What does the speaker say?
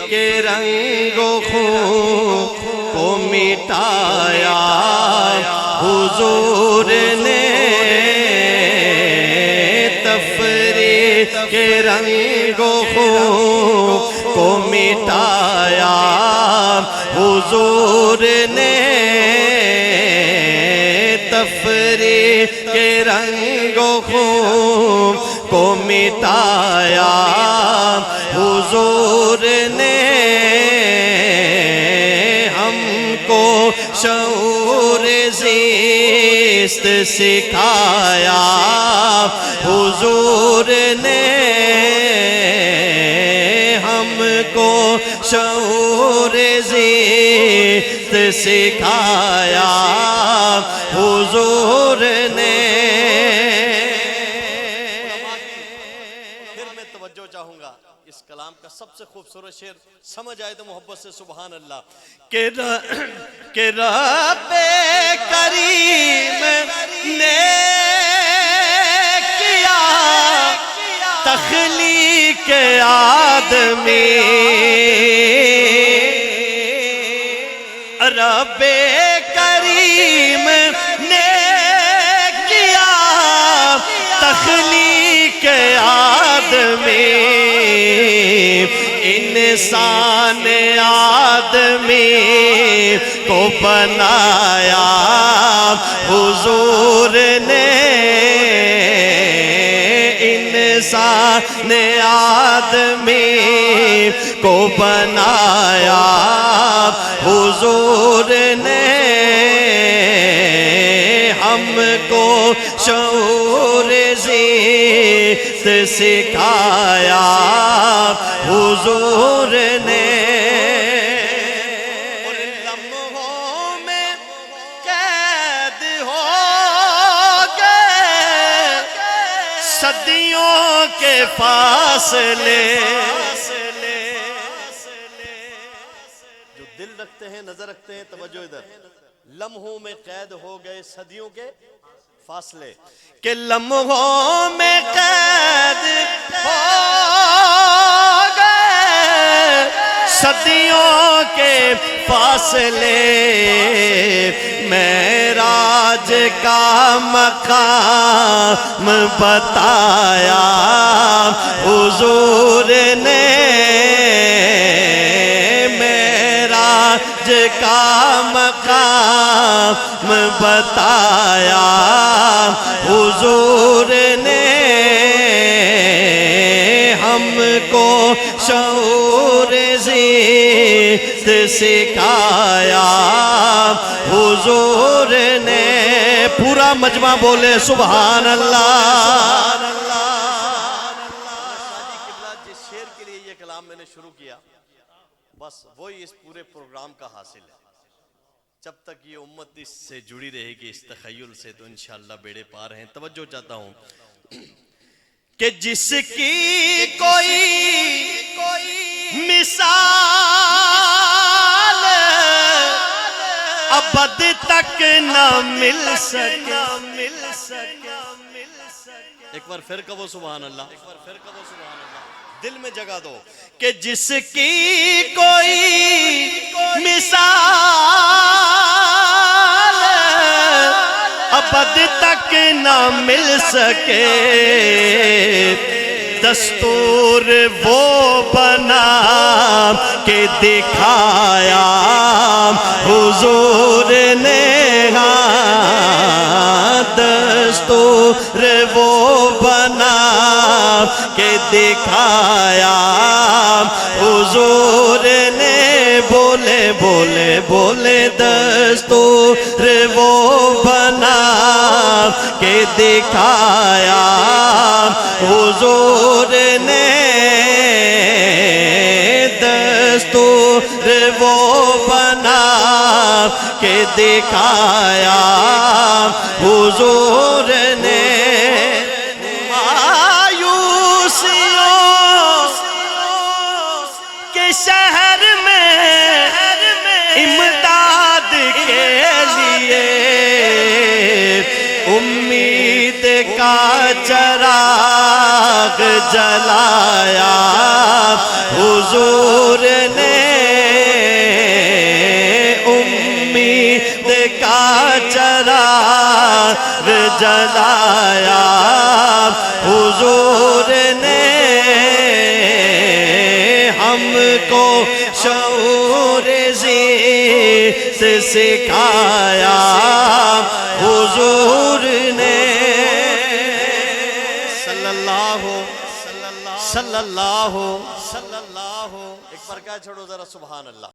کے رنگ و خون کو مٹایا حضور نے، تفریق کے رنگ و خون کو مٹایا حضور نے، تفریق کے رنگ و خون کو مٹایا حضور نے، ہم کو شعور زیست سکھایا حضور نے، ہم کو شعور زیست سکھایا حضور نے۔ پھر میں توجہ چاہوں گا اس کلام کا سب سے خوبصورت شعر سمجھ آئے تو محبت سے سبحان اللہ کہ رب کریم نے کیا تخلیق آدمی، رب کریم نے کیا تخلیق آدمی، انسان آدمی کو بنایا حضور نے، انسان آدمی کو بنایا حضور نے، ہم کو شعور زیست سکھایا حضور نے، اور لمحوں میں قید ہو گئے صدیوں کے فاصلے، جو دل رکھتے ہیں نظر رکھتے ہیں توجہ ادھر، لمحوں میں قید ہو گئے صدیوں کے فاصلے، کہ لمحوں میں قید ہو گئے صدیوں کے فاصلے، معراج کا مقام بتایا حضور نے، معراج کا مقام بتایا حضور نے، ہم کو شعور زیست سکھایا حضور نے۔ پورا مجمع بولے سبحان اللہ۔ جس شعر کے لیے یہ کلام میں نے شروع کیا بس وہی اس پورے پروگرام کا حاصل ہے، جب تک یہ امت اس سے جڑی رہے گی اس تخیل سے تو انشاءاللہ بیڑے پار ہیں۔ توجہ چاہتا ہوں کہ جس کی کوئی مثال ابد تک نہ مل سکے، ایک بار پھر کہو سبحان اللہ، ایک بار پھر کہو سبحان اللہ، دل میں جگہ دو کہ جس کی کوئی مثال ابد تک نہ مل سکے، دستور وہ بنا کے دکھایا حضور نے، دستور وہ بنا کے دکھایا حضور نے، بولے بولے بولے دستور وہ بنا کے دکھایا حضور نے، دستور وہ بنا کے دکھایا حضور نے۔ کے شہر میں امداد کے لیے امید کا چراغ جلایا حضور نے امید کا چراغ جلایا، حضور نے ہم کو شعور زیست سکھایا، حضور نے صلی اللہ ایک بار کہہ چھوڑو ذرا سبحان اللہ۔